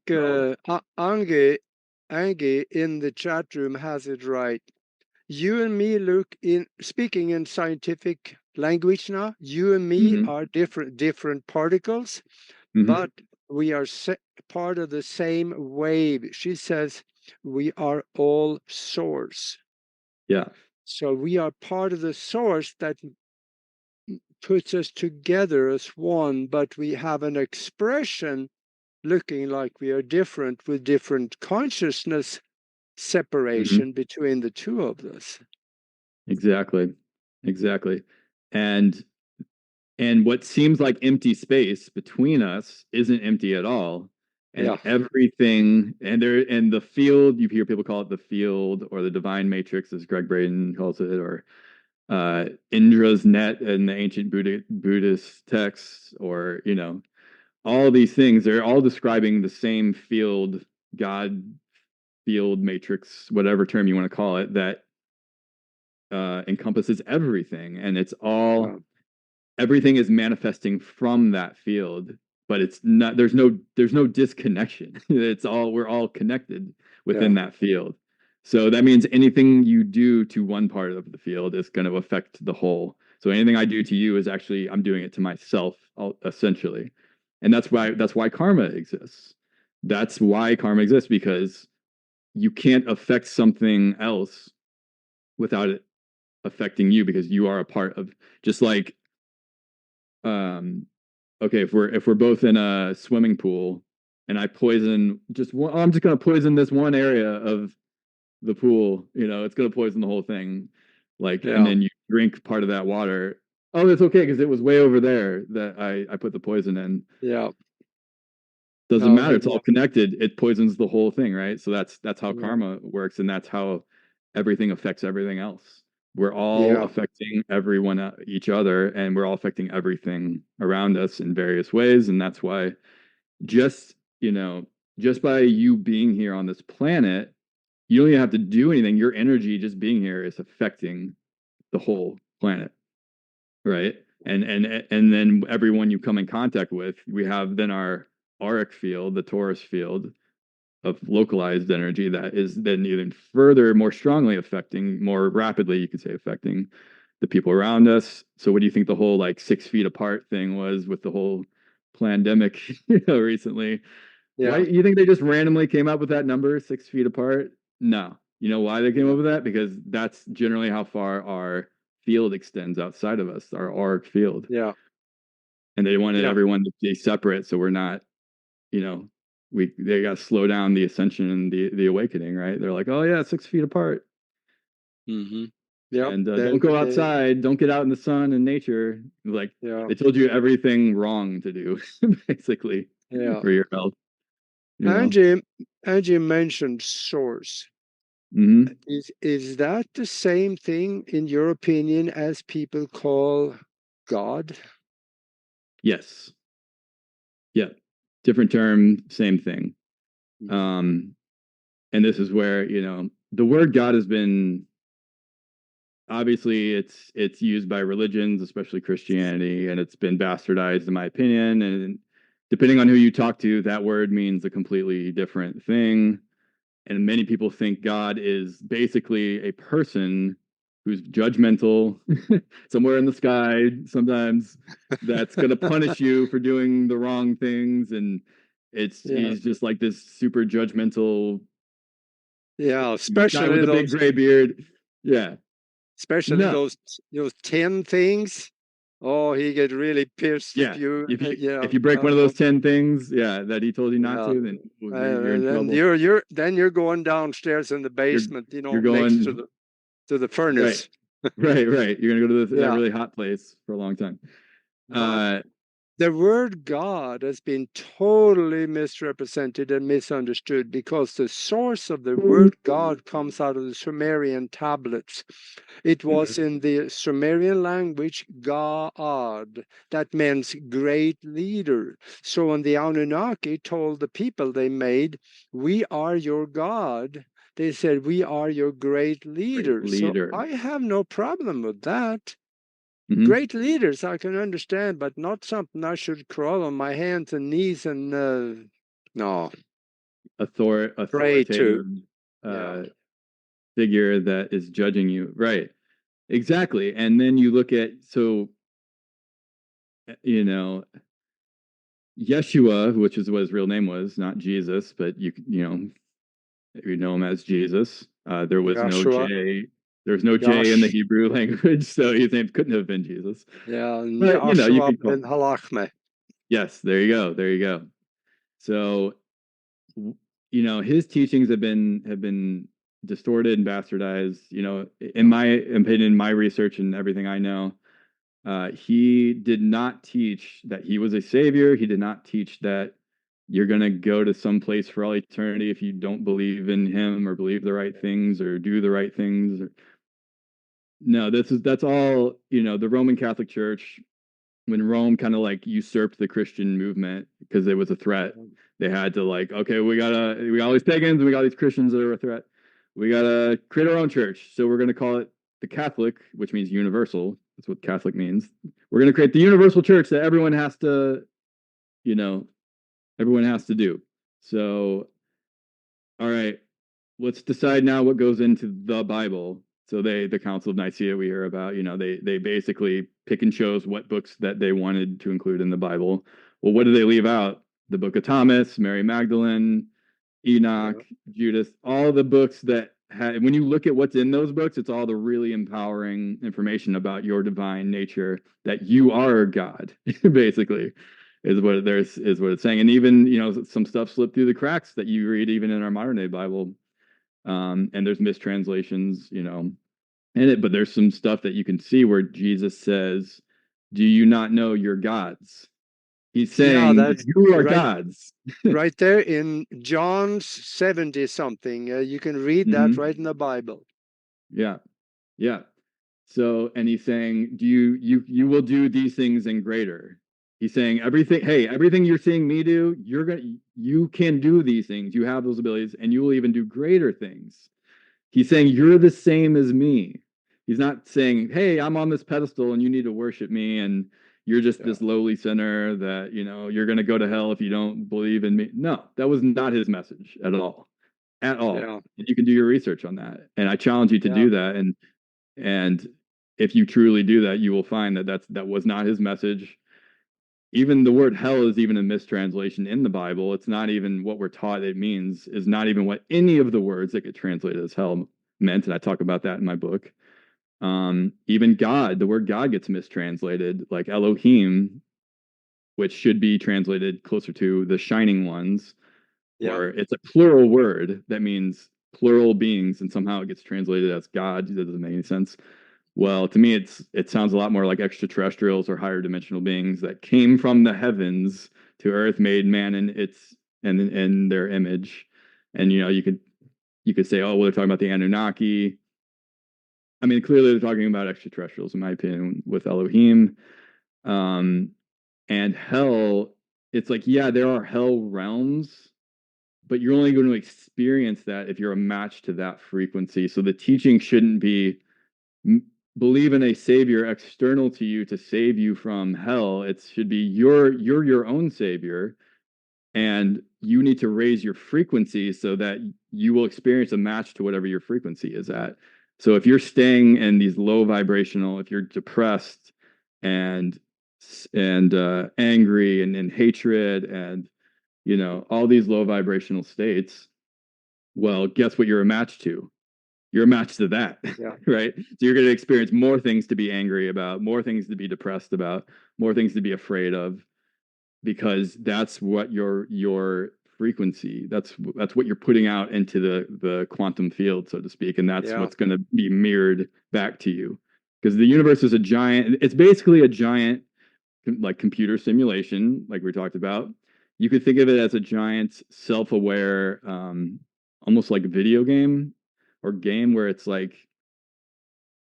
in the chat room has it right. You and me speaking in scientific language now. You and me Mm-hmm. are different particles, Mm-hmm. but we are part of the same wave. She says we are all source. Yeah. So we are part of the source that puts us together as one, but we have an expression looking like we are different with different consciousness Mm-hmm. separation between the two of us. Exactly. Exactly. And what seems like empty space between us isn't empty at all. And Yeah. everything, and the field, you hear people call it the field or the divine matrix, as Gregg Braden calls it, or Indra's net in the ancient Buddhist texts, or all these things. They're all describing the same field, God field matrix, whatever term you want to call it, that encompasses everything, and it's all everything is manifesting from that field, but it's not. There's no disconnection. We're all connected within that field. So that means anything you do to one part of the field is going to affect the whole. So anything I do to you is actually I'm doing it to myself, essentially, and that's why karma exists. That's why karma exists, because you can't affect something else without it affecting you, because you are a part of, just like okay, if we're both in a swimming pool and I poison just one, I'm just going to poison this one area of the pool, it's going to poison the whole thing, and then you drink part of that water. Oh, that's okay, because it was way over there that I put the poison in. Yeah. Doesn't matter. It's all connected. It poisons the whole thing, right? So that's how karma works, and that's how everything affects everything else. We're all affecting everyone, each other, and we're all affecting everything around us in various ways. And that's why just, just by you being here on this planet, you don't even have to do anything. Your energy just being here is affecting the whole planet, right? And then everyone you come in contact with, we have then our auric field, the torus field of localized energy, that is then even further, more strongly affecting, more rapidly, you could say, affecting the people around us. So what do you think the whole 6 feet apart thing was with the whole pandemic, recently? Why you think they just randomly came up with that number, 6 feet apart? No. You know why they came up with that? Because that's generally how far our field extends outside of us, our auric field. Yeah. And they wanted everyone to be separate, so we're not, they got to slow down the ascension and the awakening, right? They're like, oh yeah, 6 feet apart. Mm-hmm. Yeah. And don't go outside. Don't get out in the sun and nature. They told you everything wrong to do, basically, for your health. Aage mentioned source. Mm-hmm. Is that the same thing, in your opinion, as people call God? Yes. Yeah. Different term, same thing. And this is where, the word God has been, obviously it's used by religions, especially Christianity, and it's been bastardized, in my opinion. And depending on who you talk to, that word means a completely different thing. And many people think God is basically a person who's judgmental somewhere in the sky sometimes, that's going to punish you for doing the wrong things. And he's just like this super judgmental, especially guy with a big gray beard. Especially those 10 things. Oh, he get really pissed if you if you break one of those 10 things, that he told you not to, then you're in trouble. You're going downstairs in the basement, you're going next to the furnace. Right. You're gonna go to that Yeah. really hot place for a long time. But Uh, the word God has been totally misrepresented and misunderstood because the source of the word God comes out of the Sumerian tablets. It was in the Sumerian language God, that means great leader. So when the Anunnaki told the people they made, "We are your God," they said, "We are your great great leader." So leader. I have no problem with that. Hmm. Great leaders I can understand, but not something I should crawl on my hands and knees and no, pray to. Authoritative Yeah. uh, figure that is judging you. Right. Exactly. And then you look at, so, you know, Yeshua, which is what his real name was, not Jesus, but you know him as Jesus. There was no Joshua. J. There's no J in the Josh. Hebrew language, so his name couldn't have been Jesus. Yeah. And But you Joshua could call. ben Halachme. Yes, there you go. There you go. So his teachings have been distorted and bastardized. In my opinion, my research and everything I know, he did not teach that he was a savior. He did not teach that you're going to go to some place for all eternity if you don't believe in him or believe the right things or do the right things. No, that's all, the Roman Catholic Church, when Rome kind of like usurped the Christian movement because it was a threat. They had to like, okay, we got all these pagans and we got these Christians that are a threat. We gotta create our own church. So we're gonna call it the Catholic, which means universal. That's what Catholic means. We're gonna create the universal church that you know, everyone has to do. So, all right, let's decide now what goes into the Bible. So the Council of Nicaea we hear about, they basically pick and chose what books that they wanted to include in the Bible. Well, what do they leave out? The Book of Thomas, Mary Magdalene, Yeah. Enoch, Judas, all the books that had, when you look at what's in those books, it's all the really empowering information about your divine nature, that you are God, basically, is what it's saying. And even, some stuff slipped through the cracks that you read even in our modern day Bible. And there's mistranslations, in it, but there's some stuff that you can see where Jesus says, "Do you not know your gods?" He's Yeah, saying that's you are right gods. right there in John's 70 something. You can read that Hmm. right in the Bible. Yeah, yeah. So, and he's saying, "Do you will do these things and greater." He's saying everything. Hey, everything you're seeing me do, you can do these things. You have those abilities, and you will even do greater things. He's saying you're the same as me. He's not saying, "Hey, I'm on this pedestal and you need to worship me and you're just Yeah. this lowly sinner that, you're going to go to hell if you don't believe in me." No, that was not his message at all. At all. Yeah. And you can do your research on that. And I challenge you to Yeah. do that, and if you truly do that, you will find that was not his message. Even the word hell is even a mistranslation in the Bible. It's not even what we're taught it means, is not even what any of the words that get translated as hell meant. And I talk about that in my book. Even God, the word God gets mistranslated, like Elohim, which should be translated closer to the shining ones, Yeah. or it's a plural word that means plural beings, and somehow it gets translated as God. That doesn't make any sense. Well, to me, it sounds a lot more like extraterrestrials or higher dimensional beings that came from the heavens to Earth, made man in their image. And you could say, oh, well, they're talking about the Anunnaki. I mean, clearly they're talking about extraterrestrials, in my opinion, with Elohim. Um, and hell, it's like, yeah, there are hell realms, but you're only going to experience that if you're a match to that frequency. So the teaching shouldn't be believe in a savior external to you to save you from hell. It should be you're your own savior, and you need to raise your frequency so that you will experience a match to whatever your frequency is at. So if you're staying in these low vibrational, if you're depressed and angry and hatred and all these low vibrational states, well, guess what you're a match to? You're a match to that, Yeah. right? So you're going to experience more things to be angry about, more things to be depressed about, more things to be afraid of, because that's what your frequency, that's what you're putting out into the quantum field, so to speak, and that's Yeah. what's going to be mirrored back to you. because the universe is a giant. It's basically a giant like computer simulation, like we talked about. You could think of it as a giant self-aware, almost like a video game or game where it's like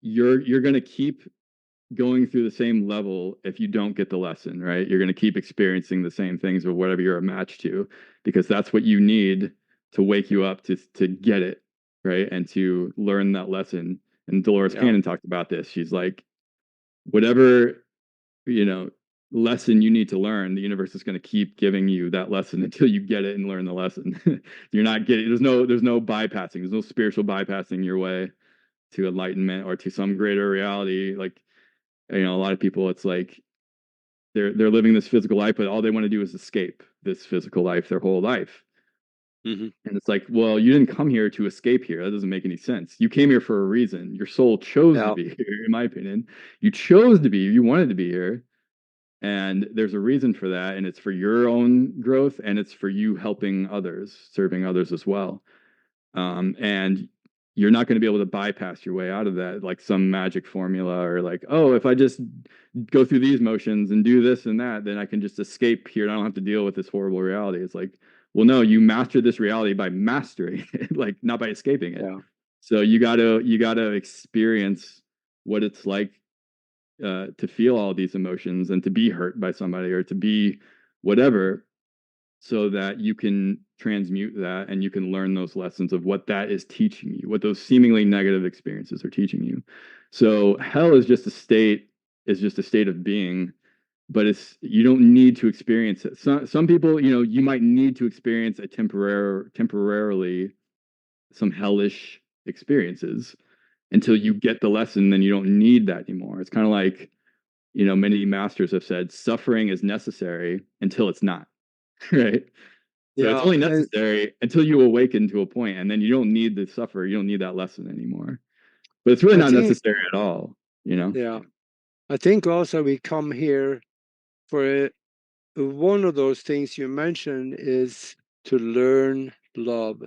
you're gonna keep going through the same level if you don't get the lesson, right? You're gonna keep experiencing the same things or whatever you're a match to, because that's what you need to wake you up to get it, right? And to learn that lesson. And Dolores Cannon talked about this. She's like, whatever, you know, lesson you need to learn, the universe is going to keep giving you that lesson until you get it and learn the lesson. You're not getting, there's no bypassing, there's no spiritual bypassing your way to enlightenment or to some greater reality. Like, you know, a lot of people, it's like they're living this physical life, but all they want to do is escape this physical life their whole life. And it's like, well, you didn't come here to escape here. That doesn't make any sense. You came here for a reason. Your soul chose to be here, in my opinion. You chose to be, you wanted to be here. And there's a reason for that. And it's for your own growth, and it's for you helping others, serving others as well. And you're not going to be able to bypass your way out of that, like some magic formula, or like, oh, if I just go through these motions and do this and that, then I can just escape here and I don't have to deal with this horrible reality. It's like, well, no, you master this reality by mastering it, like not by escaping it. So you gotta experience what it's like to feel all these emotions and to be hurt by somebody or to be whatever, so that you can transmute that and you can learn those lessons of what that is teaching you, what those seemingly negative experiences are teaching you. So hell is just a state of being, but you don't need to experience it. Some people, you know, you might need to experience a temporarily some hellish experiences until you get the lesson. Then you don't need that anymore. It's kind of like, you know, many masters have said suffering is necessary until it's not. Right. So it's only necessary until you awaken to a point, and then you don't need to suffer. You don't need that lesson anymore. But it's really not necessary at all, you know? Yeah. I think also we come here for one of those things you mentioned is to learn love.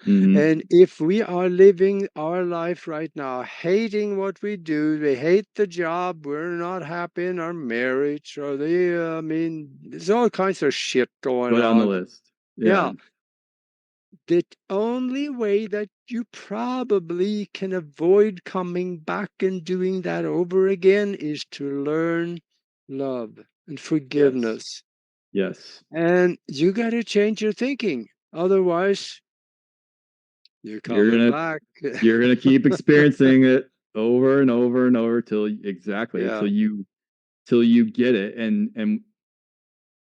And if we are living our life right now, hating what we do, we hate the job, we're not happy in our marriage, or I mean, there's all kinds of shit going Put on the on. list. Yeah. The only way that you probably can avoid coming back and doing that over again is to learn love and forgiveness. Yes. And you got to change your thinking. Otherwise, you're coming back. You're gonna keep experiencing it over and over and over till you get it. And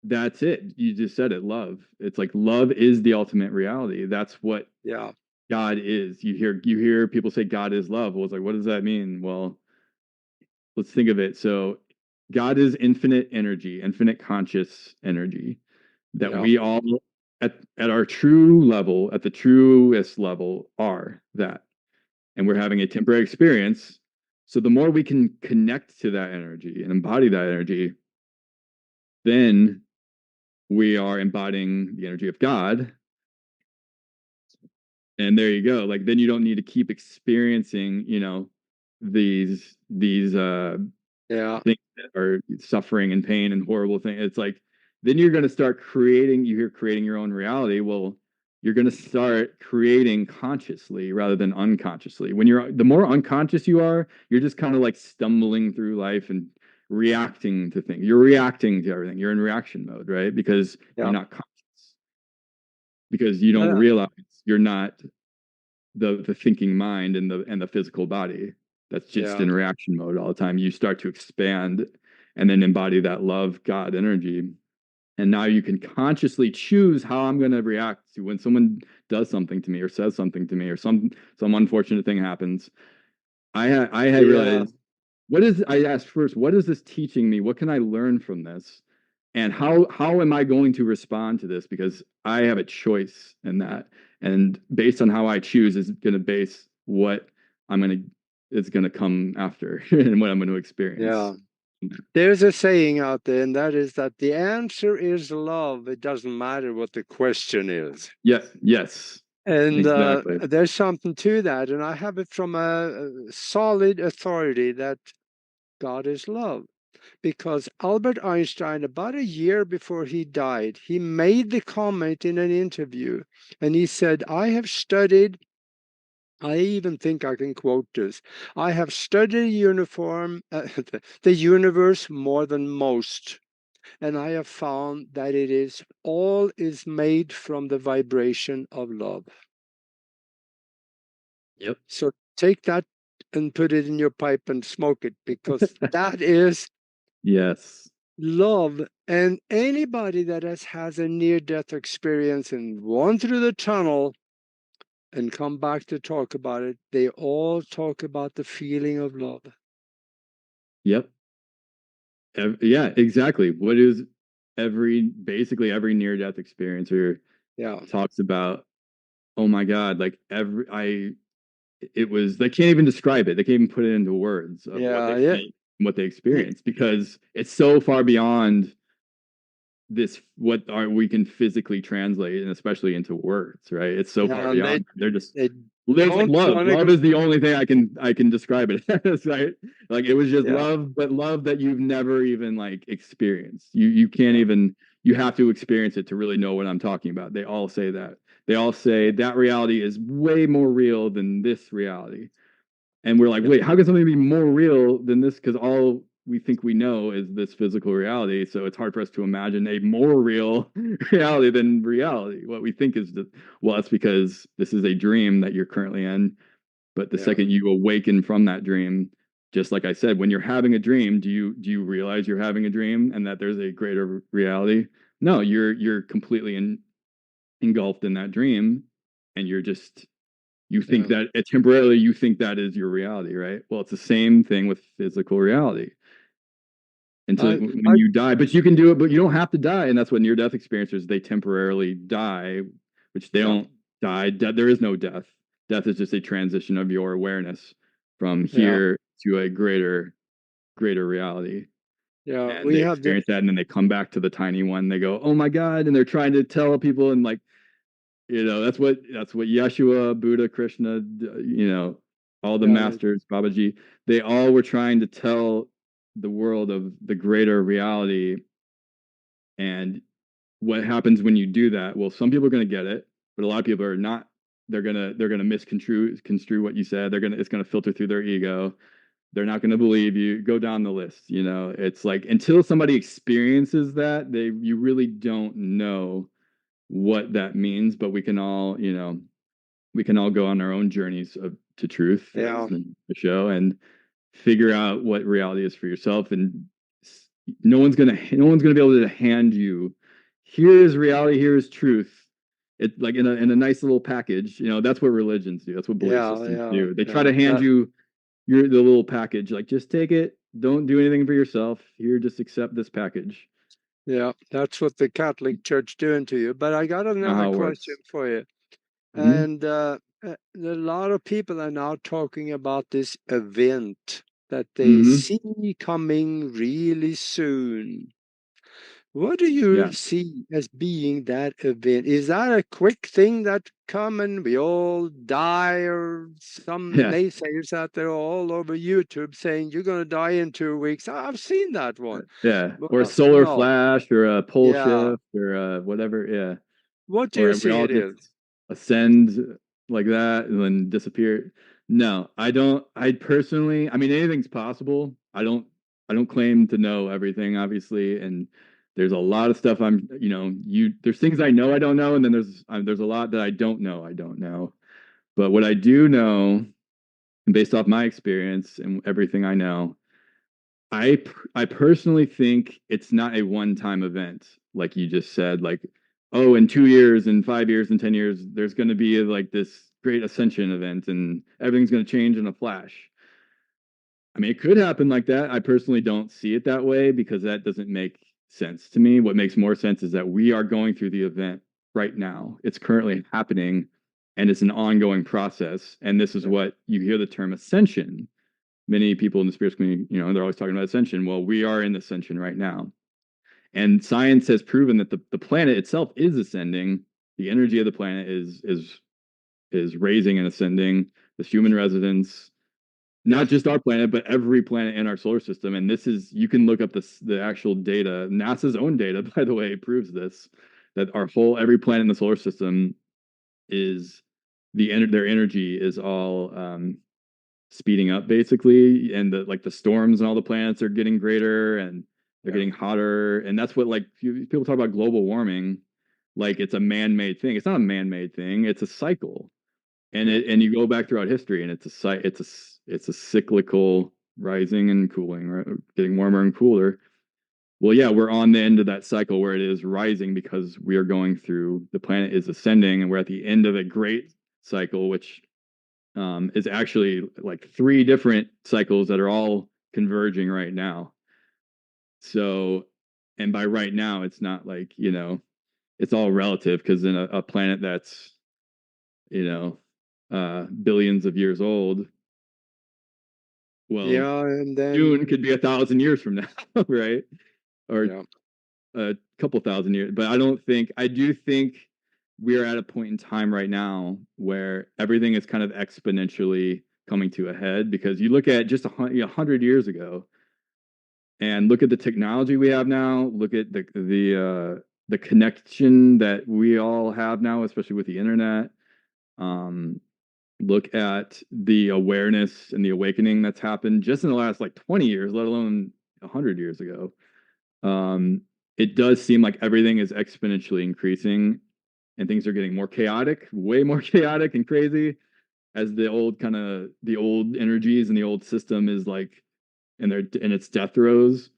that's it. You just said it, love. It's like love is the ultimate reality. That's what God is. You hear people say God is love. Well, it's like, what does that mean? Well, let's think of it. So God is infinite energy, infinite conscious energy that we all at our true level, at the truest level, are that. And we're having a temporary experience. So the more we can connect to that energy and embody that energy, then we are embodying the energy of God. And there you go. Like, then you don't need to keep experiencing, you know, these things that are suffering and pain and horrible things. It's like, then you're going to start creating your own reality. Well, you're going to start creating consciously rather than unconsciously. The more unconscious you are, you're just kind of like stumbling through life and reacting to things. You're reacting to everything. You're in reaction mode, right? Because you're not conscious. Because you don't realize you're not the thinking mind and the physical body that's just in reaction mode all the time. You start to expand and then embody that love God energy. And now you can consciously choose how I'm going to react to when someone does something to me or says something to me or some unfortunate thing happens. I had realized, I asked first, what is this teaching me? What can I learn from this? And how am I going to respond to this? Because I have a choice in that. And based on how I choose is going to base what is going to come after and what I'm going to experience. Yeah. There's a saying out there, and that is that the answer is love. It doesn't matter what the question is. Yes. And Exactly. there's something to that. And I have it from a solid authority that God is love. Because Albert Einstein, about a year before he died, he made the comment in an interview, and he said, I have studied, I even think I can quote this, I have studied the universe more than most, and I have found that it is all is made from the vibration of love. Yep. So take that and put it in your pipe and smoke it, because that is Yes. love. And anybody that has a near-death experience and gone through the tunnel and come back to talk about it, they all talk about the feeling of love. Yep. Yeah, exactly. What is basically every near death experiencer Yeah, talks about, oh my God, like it was, they can't even describe it. They can't even put it into words of what yeah, they yeah, felt, what they experience, because it's so far beyond this, we can physically translate, and especially into words, right? It's so far yeah. And beyond. They're just, they there's like don't love. want to Love go. is the only thing I can describe it as, right? Like it was just Yeah, love, but love that you've never even like experienced. You can't yeah, even, you have to experience it to really know what I'm talking about. They all say that. They all say that reality is way more real than this reality. And we're like, yeah, wait, how can something be more real than this? Because all we think we know is this physical reality. So it's hard for us to imagine a more real reality than reality. What we think is that, well, that's because this is a dream that you're currently in. But the yeah, second you awaken from that dream, just like I said, when you're having a dream, do you realize you're having a dream and that there's a greater reality? No, you're completely engulfed in that dream, and you're just, you think yeah. that temporarily you think that is your reality, right? Well, it's the same thing with physical reality until I, when I, you die, but you can do it, but you don't have to die. And that's what near death experiencers, they temporarily die, which they yeah, don't die. There is no death. Death is just a transition of your awareness from yeah, here to a greater reality. yeah. And We they have the, experience that, and then they come back to the tiny one. They go, "Oh my God!" And they're trying to tell people, and like, that's what Yeshua, Buddha, Krishna, all the yeah, masters, Babaji, they all were trying to tell the world of the greater reality. And what happens when you do that? Well, some people are going to get it, but a lot of people are not. They're gonna misconstrue what you said. It's gonna filter through their ego. They're not going to believe you. Go down the list. It's like until somebody experiences that, you really don't know what that means. But we can all go on our own journeys to truth, as yeah, the show, and figure out what reality is for yourself. And no one's gonna be able to hand you, here is reality, here is truth. It, like, in a nice little package. That's what religions do. That's what belief yeah, systems yeah, do. They try yeah. to hand you the little package, like, just take it. Don't do anything for yourself. Here, just accept this package. Yeah, that's what the Catholic Church doing to you. But I got Not another how it question works. for you. Hmm. And a lot of people are now talking about this event that they Hmm. see coming really soon. What do you Yeah. see as being that event? Is that a quick thing that come and we all die, or some Yeah. naysayers out there all over YouTube saying you're going to die in 2 weeks? I've seen that one. Yeah. Or a Well, solar no. flash, or a pole Yeah. shift, or whatever. Yeah. What do you Or we see all it just is? ascend like that and then disappear. No, I don't. I personally, I mean, anything's possible. I don't claim to know everything, obviously, and there's a lot of stuff there's things I know I don't know, and then there's a lot that I don't know I don't know. But what I do know, based off my experience and everything I know, I personally think it's not a one-time event, like you just said. Like, oh, in 2 years, in 5 years, in 10 years, there's going to be like this great ascension event, and everything's going to change in a flash. I mean, it could happen like that. I personally don't see it that way, because that doesn't make sense to me. What makes more sense is that we are going through the event right now. It's currently happening, and it's an ongoing process. And this is Yeah. what you hear the term ascension. Many people in the spiritual community, they're always talking about ascension. Well, we are in ascension right now. And science has proven that the planet itself is ascending. The energy of the planet is is raising and ascending. This human residence, not just our planet, but every planet in our solar system. And this is, you can look up the actual data. NASA's own data, by the way, proves this, that every planet in the solar system is their energy is all speeding up basically, and the storms and all the planets are getting greater and they're getting hotter, and that's what people talk about global warming like it's a man-made thing. It's not a man-made thing. It's a cycle, and you go back throughout history, and it's a cyclical rising and cooling, right? Getting warmer and cooler. Well, yeah, we're on the end of that cycle where it is rising because we are going through, the planet is ascending, and we're at the end of a great cycle, which is actually like 3 different cycles that are all converging right now. So, and by right now, it's not like, it's all relative, because in a planet that's, billions of years old, well, and then June could be 1,000 years from now, right? Or a couple thousand years. But I do think we are at a point in time right now where everything is kind of exponentially coming to a head, because you look at just 100 years ago and look at the technology we have now, look at the connection that we all have now, especially with the internet. Look at the awareness and the awakening that's happened just in the last 20 years, let alone 100 years ago. It does seem like everything is exponentially increasing, and things are getting more chaotic, way more chaotic and crazy, as the old energies and the old system is in its death throes,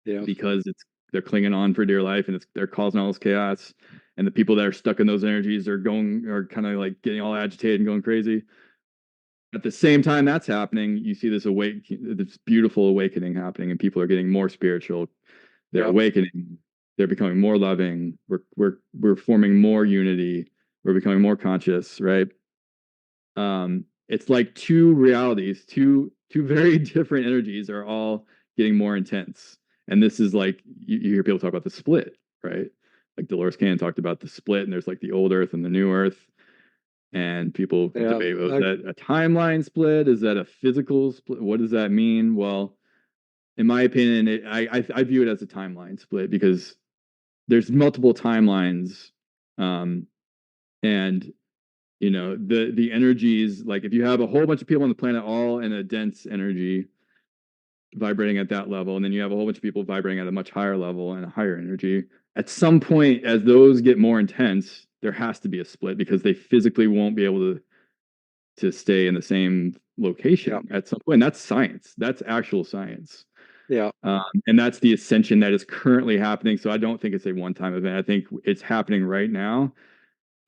because they're clinging on for dear life, and they're causing all this chaos, and the people that are stuck in those energies are kind of getting all agitated and going crazy. At the same time that's happening, you see this beautiful awakening happening, and people are getting more spiritual. They're awakening. They're becoming more loving. We're forming more unity. We're becoming more conscious, right? It's like 2 realities, two very different energies are all getting more intense. And this is you hear people talk about the split, right? Like Dolores Cannon talked about the split, and there's the old Earth and the new Earth. And people debate, is that a timeline split? Is that a physical split? What does that mean? Well, in my opinion, I view it as a timeline split, because there's multiple timelines, and the energies, if you have a whole bunch of people on the planet all in a dense energy vibrating at that level, and then you have a whole bunch of people vibrating at a much higher level and a higher energy, at some point, as those get more intense, there has to be a split, because they physically won't be able to stay in the same location at some point. And that's science. That's actual science. And that's the ascension that is currently happening. So I don't think it's a one-time event. I think it's happening right now.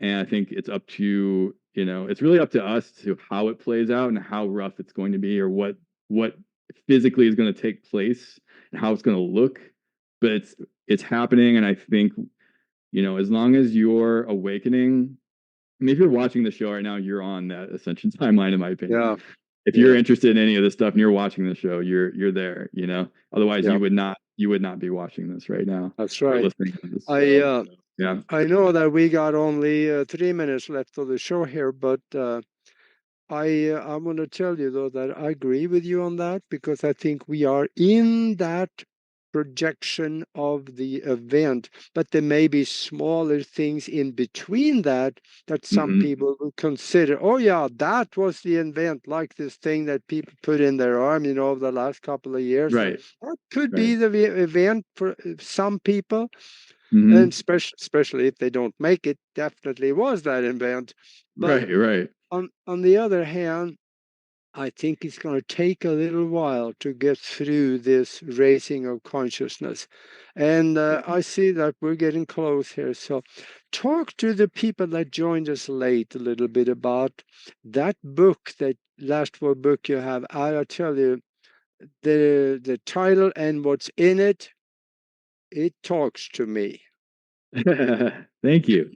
And I think it's up to, it's really up to us to how it plays out and how rough it's going to be, or what physically is going to take place and how it's going to look. But it's happening. And I think, as long as you're awakening, I mean, if you're watching the show right now, you're on that ascension timeline, in my opinion. If you're interested in any of this stuff and you're watching the show, you're there, Otherwise, you would not be watching this right now. That's right. Listening to this show. I know that we got only 3 minutes left of the show here, but I want to tell you though that I agree with you on that, because I think we are in that projection of the event, but there may be smaller things in between that some people will consider, oh yeah, that was the event, like this thing that people put in their arm, over the last couple of years. Right. That could be the event for some people. Mm-hmm. And especially if they don't make it, definitely was that event. But right. On the other hand, I think it's going to take a little while to get through this raising of consciousness. And I see that we're getting close here. So talk to the people that joined us late a little bit about that book, that last word book you have. I'll tell you, the title and what's in it, it talks to me. Thank you.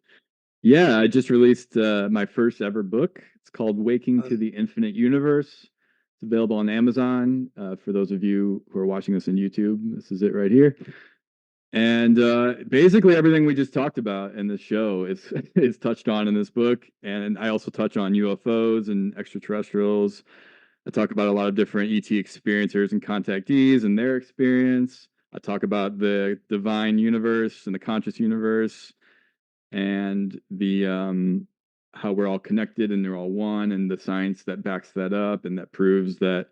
Yeah, I just released my first ever book. It's called Waking to the Infinite Universe. It's available on Amazon. For those of you who are watching this on YouTube, this is it right here. And basically everything we just talked about in this show is is touched on in this book. And I also touch on UFOs and extraterrestrials. I talk about a lot of different ET experiencers and contactees and their experience. I talk about the divine universe and the conscious universe and the how we're all connected and they're all one, and the science that backs that up and that proves that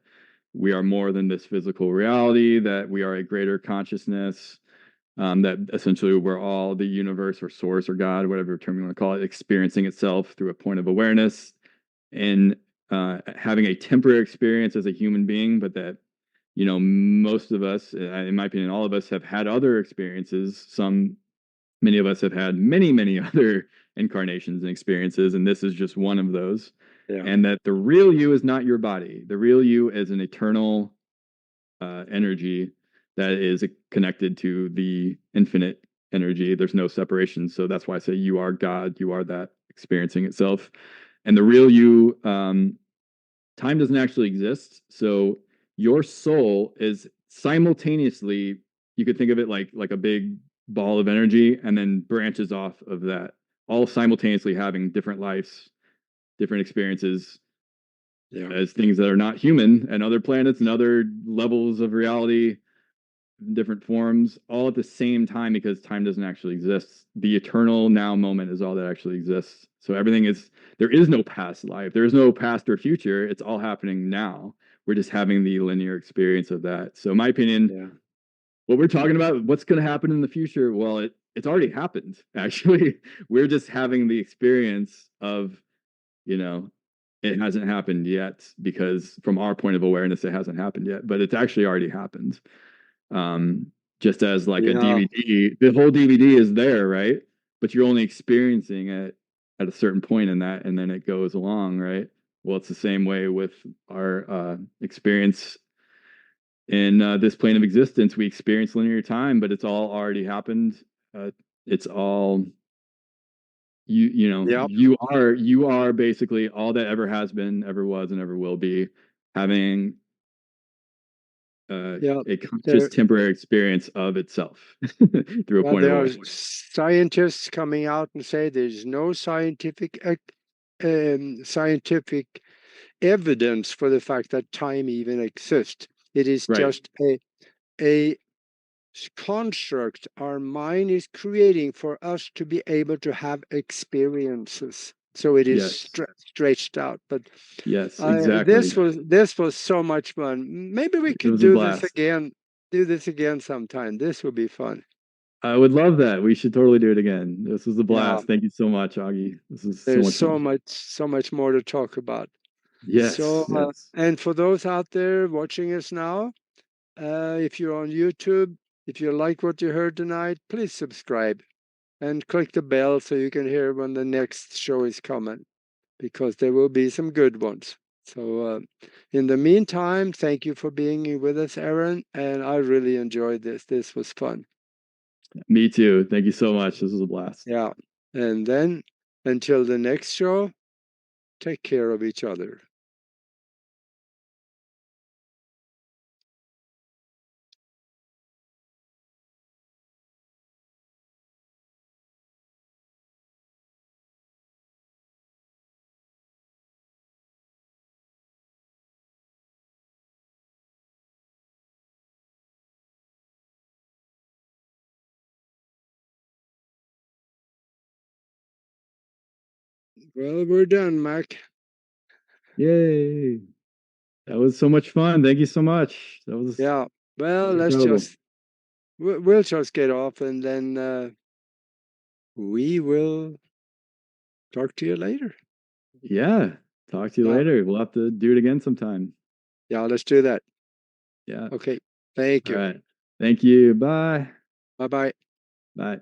we are more than this physical reality, that we are a greater consciousness, that essentially we're all the universe or source or God, whatever term you want to call it, experiencing itself through a point of awareness and having a temporary experience as a human being, but that, you know, most of us, in my opinion, all of us have had other experiences. Many of us have had many, many other incarnations and experiences, and this is just one of those. Yeah. And that the real you is not your body. The real you is an eternal energy that is connected to the infinite energy. There's no separation. So that's why I say you are God. You are that experiencing itself. And the real you, time doesn't actually exist. So your soul is simultaneously, you could think of it like a big ball of energy and then branches off of that, all simultaneously having different lives, different experiences, as things that are not human and other planets and other levels of reality, different forms, all at the same time, because time doesn't actually exist. The eternal now moment is all that actually exists. So everything is, there is no past life. There is no past or future. It's all happening now. We're just having the linear experience of that. So in my opinion, what we're talking about, what's going to happen in the future, well, it's already happened, actually. We're just having the experience of, you know, it hasn't happened yet, because from our point of awareness, it hasn't happened yet, but it's actually already happened. Just as like a DVD, the whole DVD is there, right? But you're only experiencing it at a certain point in that, and then it goes along, right? Well, it's the same way with our experience in this plane of existence. We experience linear time, but it's all already happened. It's all you know, you are basically all that ever has been, ever was, and ever will be, having a conscious temporary experience of itself through a point of awareness. There are scientists coming out and say there's no scientific evidence for the fact that time even exists. It is just a construct our mind is creating for us to be able to have experiences. So it is stretched out. But exactly. This was so much fun. Maybe we could do this again. Do this again sometime. This would be fun. I would love that. We should totally do it again. This was a blast. Thank you so much, Aage. This is so much more to talk about. Yes. And for those out there watching us now, if you're on YouTube, if you like what you heard tonight, please subscribe and click the bell so you can hear when the next show is coming, because there will be some good ones. So in the meantime, thank you for being with us, Aaron, and I really enjoyed this. This was fun. Me too. Thank you so much. This was a blast. Yeah. And then until the next show, take care of each other. Well, we're done, Mac. Yay. That was so much fun. Thank you so much. That was Well, we'll just get off, and then we will talk to you later. Yeah. Talk to you later. We'll have to do it again sometime. Yeah, let's do that. Yeah. Okay. Thank you. All right. Thank you. Bye. Bye-bye. Bye.